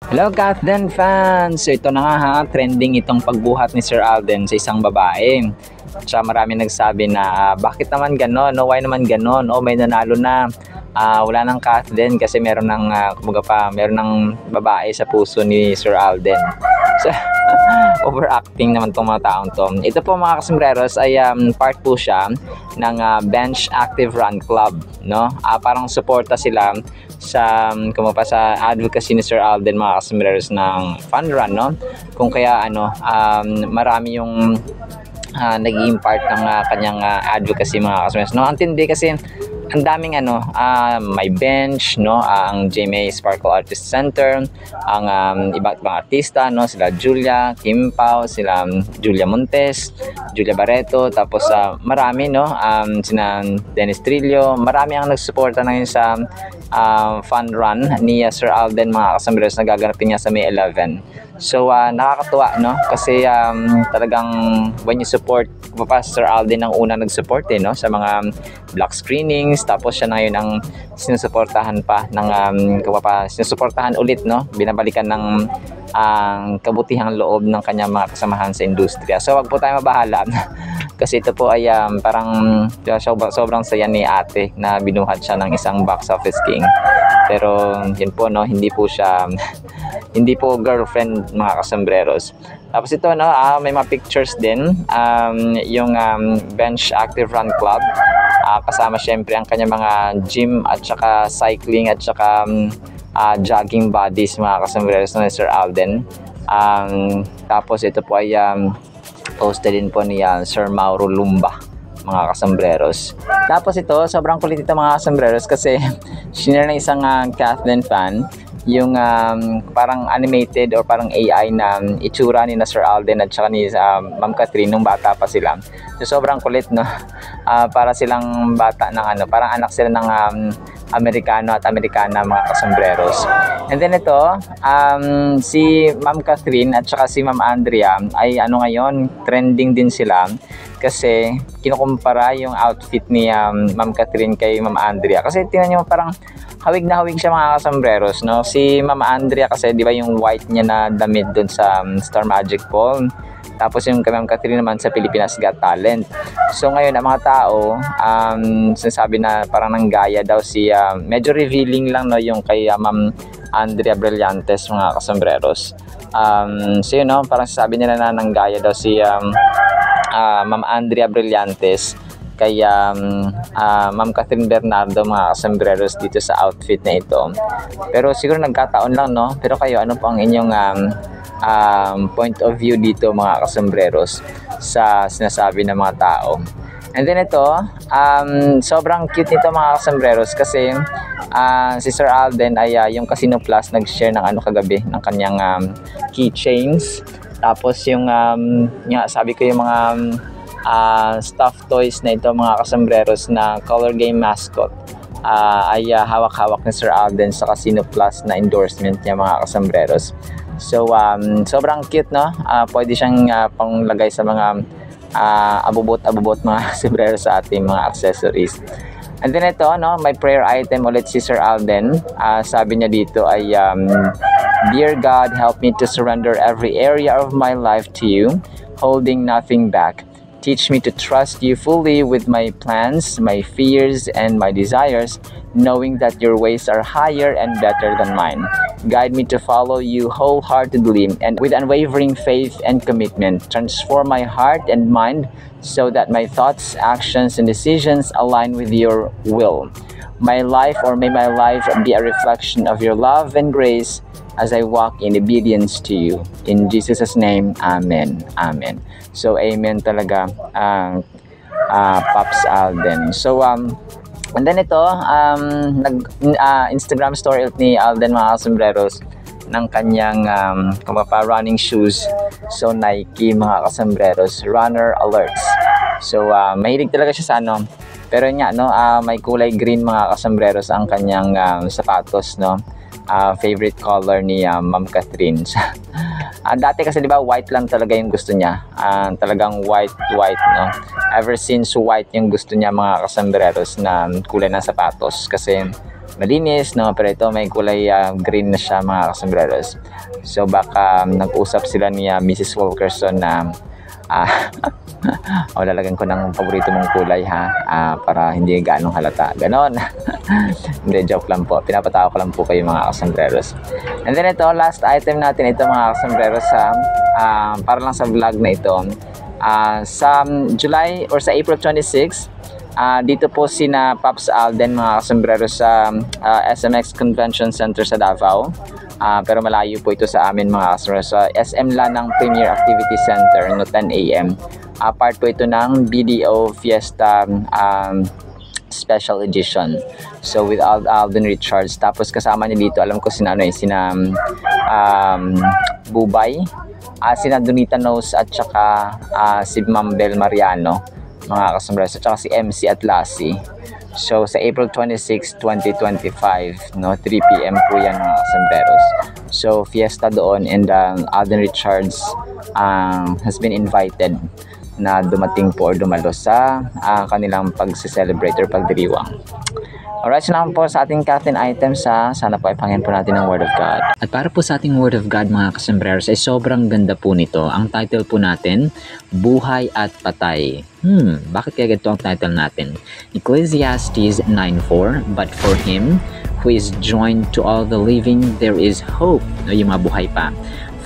Hello Kathden fans! So ito na nga ha, trending itong pagbuhat ni Sir Alden sa isang babae. Tsaka marami nagsabi na bakit naman ganon? No, why naman ganon? O may nanalo na. Wala nang Kathden kasi meron ng meron ng babae sa puso ni Sir Alden. So, overacting naman tong mga taong to. Ito po mga kasembreros ay part po siya ng Bench Active Run Club, no? Parang suporta sila sa sa advocacy ni Sir Alden mga kasembreros ng fun run, no? Kung kaya marami yung naging part ng kanyang advocacy mga kasembreros, no? Ang tindi kasi ang daming may bench, no, ang GMA Sparkle Artist Center, ang iba't ibang artista, no, sila Julia, Kim Pao, sila Julia Montes, Julia Barreto, tapos marami, no, sina Dennis Trillo, marami ang nagsuporta na yun sa fun run ni Sir Alden mga kasambreros na gaganapin niya sa May 11. So nakakatuwa, no, kasi talagang when you support, Sir Alden ang una nag-support no, sa mga block screenings, tapos siya na yun ang sinusuportahan pa ng sinusuportahan ulit, no, binabalikan ng kabutihang loob ng kanyang mga kasamahan sa industriya. So wag po tayo mabahala kasi ito po ay parang sobrang saya ni ate na binuhat siya ng isang box office king. Pero yun po, no, hindi po siya hindi po girlfriend mga kasembreros. Tapos ito, no, may mga pictures din, yung Bench Active Run Club, kasama syempre ang kanya mga gym at saka cycling at saka jogging buddies mga kasembreros na Sir Alden. Tapos ito po ay posted din po ni Sir Mauro Lumba mga kasembreros. Tapos ito, sobrang kulit ito mga kasembreros kasi shinare ng isang Kathden fan yung parang animated or parang AI na itsura ni Sir Alden at saka ni Ma'am Catherine nung bata pa sila. So sobrang kulit, no. Para silang bata ng parang anak sila ng Amerikano at Amerikana mga kasembreros. And then ito, si Ma'am Catherine at saka si Ma'am Andrea ay ngayon, trending din sila kasi kinukumpara yung outfit ni Ma'am Catherine kay Ma'am Andrea. Kasi tingnan nyo, parang hawig na hawig siya mga kasembreros, no? Si Ma'am Andrea kasi, di ba, yung white niya na damit doon sa Star Magic Ball. Tapos yung kay Ma'am Catherine naman sa Pilipinas Got Talent. So ngayon, ang mga tao, sinasabi na parang nanggaya daw si, medyo revealing lang, no, yung kay Ma'am Andrea Brillantes mga kasembreros. So yun, no, parang sabi nila na nanggaya daw si Ma'am Andrea Brillantes kay Ma'am Catherine Bernardo mga kasembreros dito sa outfit na ito. Pero siguro nagkataon lang, no? Pero kayo, ano po ang inyong point of view dito mga kasembreros sa sinasabi ng mga tao? And then ito, sobrang cute nito mga kasembreros kasi si Sir Alden ay yung Casino Plus nag-share ng kagabi ng kanyang keychains. Tapos yung sabi ko yung mga stuffed toys na ito mga kasembreros na color game mascot ay hawak-hawak ni Sir Alden sa Casino Plus na endorsement niya mga kasembreros. So sobrang cute, no. Pwede siyang panglagay sa mga abubot mga kasembreros sa ating mga accessories. And then ito, no, may prayer item ulit si Sir Alden. Sabi niya dito ay Dear God, help me to surrender every area of my life to you, holding nothing back. Teach me to trust you fully with my plans, my fears, and my desires, knowing that your ways are higher and better than mine. Guide me to follow you wholeheartedly and with unwavering faith and commitment. Transform my heart and mind so that my thoughts, actions, and decisions align with your will. May my life be a reflection of your love and grace as I walk in obedience to you. In Jesus' name, Amen. Amen. So, amen talaga ang Pops Alden. So, and then ito, Instagram story ni Alden mga kasembreros ng kanyang running shoes. So, Nike mga kasembreros, runner alerts. So, mahilig talaga siya sa pero nga, no, may kulay green mga kasembreros ang kanyang sapatos, no. Favorite color ni Ma'am Catherine. Dati kasi, di ba, white lang talaga yung gusto niya. Talagang white, no. Ever since white yung gusto niya mga kasembreros na kulay ng sapatos kasi malinis, no? Pero ito may kulay green na siya, mga kasombreros. So baka nag-usap sila ni Mrs. Wilkerson na lalagyan ko ng paborito mong kulay, ha, para hindi ganong halata, ganon. Hindi, joke lang po, pinapatawa ko lang po kayo, mga kasombreros. And then ito, last item natin ito, mga kasombreros, para lang sa vlog na ito, sa July or sa April 26, dito po sina Pops Alden, mga kasombreros, sa SMX Convention Center sa Davao. Pero malayo po ito sa amin, mga kasombreros, sa SM Lanang Premier Activity Center, no, 10 AM. Part po ito ng BDO Fiesta Special Edition. So with Alden Richards. Tapos kasama niya dito, alam ko sina Bubay, sina Donita Nose, at saka si Ma'am Bel Mariano, mga kasombreros, at saka si MC Atlasi. So sa April 26, 2025, no, 3 PM po yan, mga kasombreros. So fiesta doon, and Alden Richards has been invited na dumating po or dumalo sa kanilang pagse-celebrate or pagdiriwang. Alright, so naman po sa ating Captain items, sana po ay pangyan po natin ng Word of God. At para po sa ating Word of God, mga kasombreros, ay sobrang ganda po nito. Ang title po natin, Buhay at Patay. Bakit kaya ganito ang title natin? Ecclesiastes 9:4, but for him who is joined to all the living, there is hope. Yung mga buhay pa.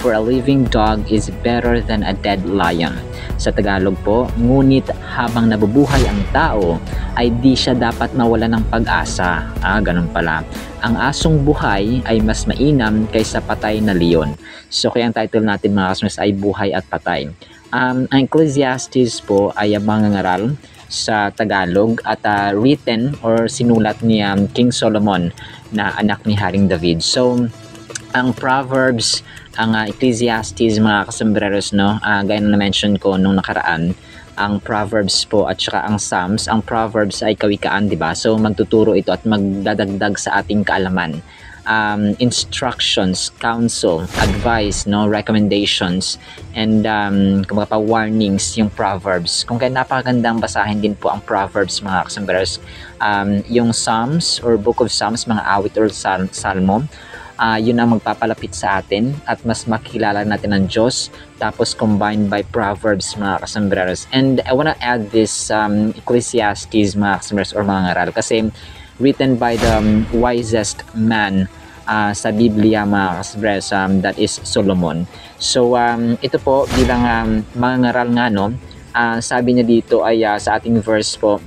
For a living dog is better than a dead lion. Sa Tagalog po, ngunit habang nabubuhay ang tao, ay di siya dapat mawala ng pag-asa. Ganun pala. Ang asong buhay ay mas mainam kaysa patay na leon. So kaya ang title natin, mga kasmas, ay Buhay at Patay. Ang Ecclesiastes po ay mangangaral sa Tagalog at written or sinulat ni King Solomon na anak ni Haring David. So ang Proverbs, ang Ecclesiastes, mga kasombreros, no, gaya na mention ko nung nakaraan, ang Proverbs po at saka ang Psalms. Ang Proverbs ay kawikaan, di ba? So magtuturo ito at magdadagdag sa ating kaalaman. Instructions, counsel, advice, no, recommendations, and kumbaga pa warnings yung Proverbs. Kung kaya napakagandang basahin din po ang Proverbs, mga kasombreros. Yung Psalms or Book of Psalms, mga awit or salmo, yun ang magpapalapit sa atin at mas makilala natin ang Diyos, tapos combined by Proverbs, mga kasombreros. And I wanna add this Ecclesiastes, mga kasombreros, or mga ngaral, kasi written by the wisest man sa Biblia, mga kasombreros, that is Solomon. So ito po bilang mga ngaral nga, no, sabi niya dito ay sa ating verse po,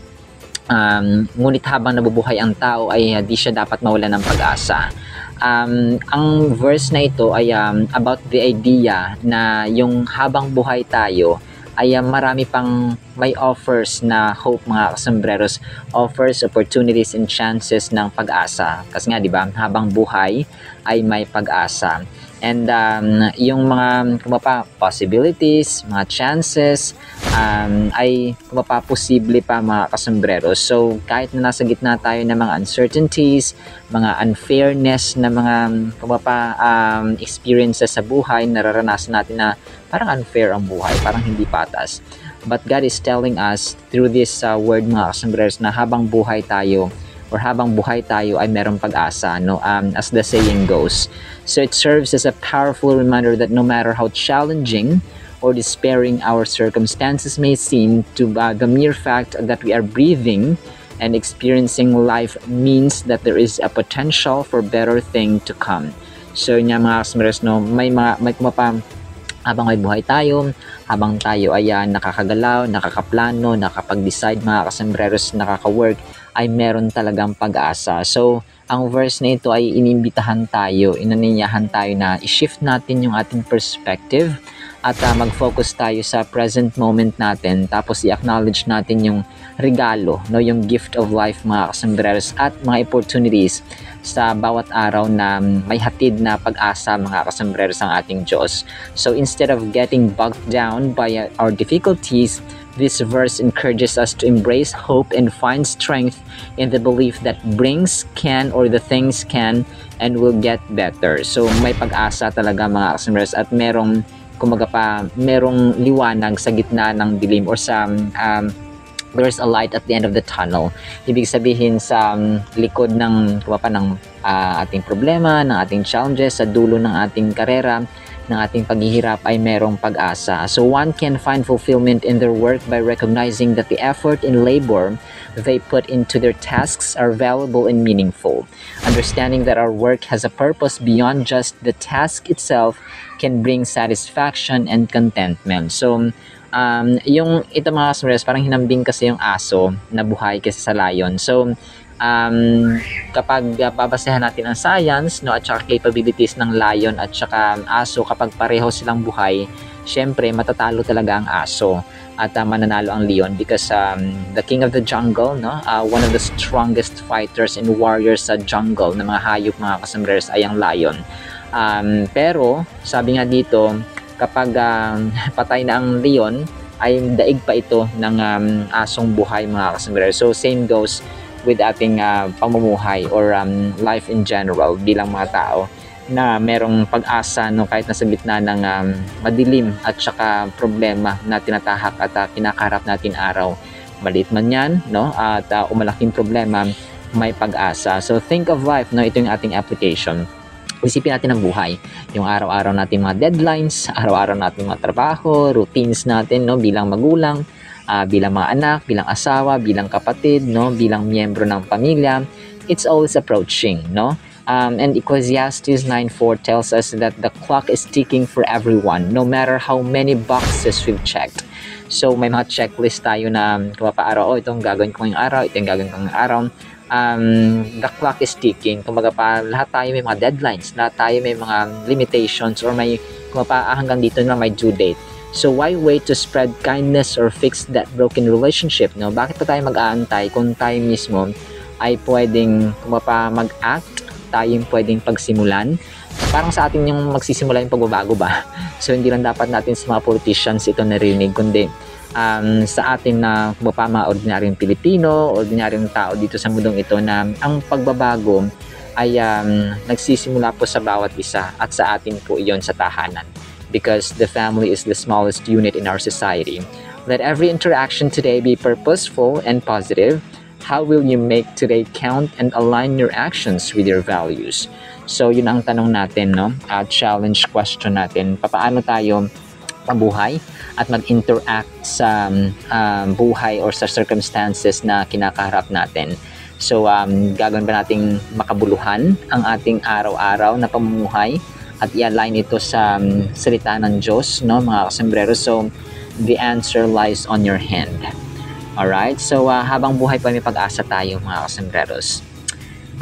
ngunit habang nabubuhay ang tao ay di siya dapat mawala ng pag-asa. Ang verse na ito ay about the idea na yung habang buhay tayo ay marami pang may offers na hope, mga kasombreros, offers, opportunities, and chances ng pag-asa. Kasi nga, di ba, habang buhay ay may pag-asa. And yung mga possibilities, mga chances, ay posible pa, mga kasombreros. So kahit na nasa gitna tayo ng mga uncertainties, mga unfairness na mga experiences sa buhay, nararanasan natin na parang unfair ang buhay, parang hindi patas. But God is telling us through this word, mga kasombreros, na habang buhay tayo ay merong pag-asa, no? As the saying goes. So it serves as a powerful reminder that no matter how challenging or despairing our circumstances may seem, to the mere fact that we are breathing and experiencing life means that there is a potential for better thing to come. So yun mga kasombreros, no, may habang may buhay tayo, habang tayo ay nakakagalaw, nakakaplano, nakapag-decide, mga kasombreros, nakaka-work, ay meron talagang pag-asa. So ang verse na ito ay inimbitahan tayo, inaninyahan tayo na i-shift natin yung ating perspective at mag-focus tayo sa present moment natin, tapos i-acknowledge natin yung regalo, no, yung gift of life, mga kasombreros, at mga opportunities sa bawat araw na may hatid na pag-asa, mga kasombreros, ang ating Diyos. So instead of getting bogged down by our difficulties, this verse encourages us to embrace hope and find strength in the belief that the things can and will get better. So may pag-asa talaga, mga kasombreros, at merong liwanag sa gitna ng dilim, or sa there's a light at the end of the tunnel. Ibig sabihin sa likod ng ating problema, ng ating challenges, sa dulo ng ating karera, ng ating paghihirap ay merong pag-asa. So one can find fulfillment in their work by recognizing that the effort and labor they put into their tasks are valuable and meaningful. Understanding that our work has a purpose beyond just the task itself can bring satisfaction and contentment. So yung ito mga kasumres, parang hinambing kasi yung aso na buhay kasi sa lion. So, kapag babasehan natin ang science, no, at saka capabilities ng lion at saka aso, kapag pareho silang buhay, syempre matatalo talaga ang aso at mananalo ang leon because the king of the jungle, no, one of the strongest fighters and warriors sa jungle na mga hayop mga kasumres ay ang lion. Pero sabi nga dito, kapag patay na ang leon, ay daig pa ito ng asong buhay mga kasumbrero. So same goes with ating pamumuhay or life in general bilang mga tao na merong pag-asa, no, kahit nasa gitna ng madilim at saka problema na tinatahak at kinakaharap natin araw. Maliit man yan, no, at umalaking problema, may pag-asa. So think of life, no, ito yung ating application. Isipin natin ang buhay, yung araw-araw natin mga deadlines, araw-araw natin mga trabaho, routines natin, no, bilang magulang, bilang mga anak, bilang asawa, bilang kapatid, no, bilang miyembro ng pamilya. It's always approaching, no? And Ecclesiastes 9:4 tells us that the clock is ticking for everyone, no matter how many boxes we've checked. So may mga checklist tayo na kapaaraw, itong gagawin ko ngayong araw, ito yung gagawin ko ngayong araw. The clock is ticking. Kumbaga pa, lahat tayo may mga deadlines, lahat tayo may mga limitations or may hanggang dito na may due date. So why wait to spread kindness or fix that broken relationship, no? Bakit pa tayo mag-aantay kung tayo mismo ay pwedeng mag-act, tayo yung pwedeng pagsimulan? Parang sa atin yung magsisimula yung pagbabago ba? So hindi lang dapat natin sa mga politicians ito narinig, kundi sa atin na mga ordinaryong Pilipino, ordinaryong tao dito sa mundong ito na ang pagbabago ay nagsisimula po sa bawat isa at sa atin po iyon sa tahanan. Because the family is the smallest unit in our society. Let every interaction today be purposeful and positive. How will you make today count and align your actions with your values? So yun ang tanong natin, no? Challenge question natin. Paano tayo mabuhay at mag-interact sa buhay or sa circumstances na kinakaharap natin. So gagawin ba nating makabuluhan ang ating araw-araw na pamumuhay at i-align ito sa salita ng Diyos, no, mga kasombrero? So the answer lies on your hand. Alright, so habang buhay pa may pag-asa tayo mga kasombreros.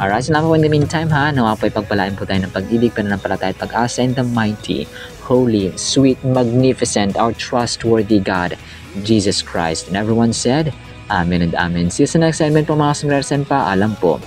Alright, salamat po in the meantime ha. Nawa po ipagpalain po tayo ng pag-ibig, pananampalataya at pag-asa in the mighty, holy, sweet, magnificent, our trustworthy God, Jesus Christ. And everyone said, Amen and Amen. See you sa next segment po mga kasombreros, and paalam po.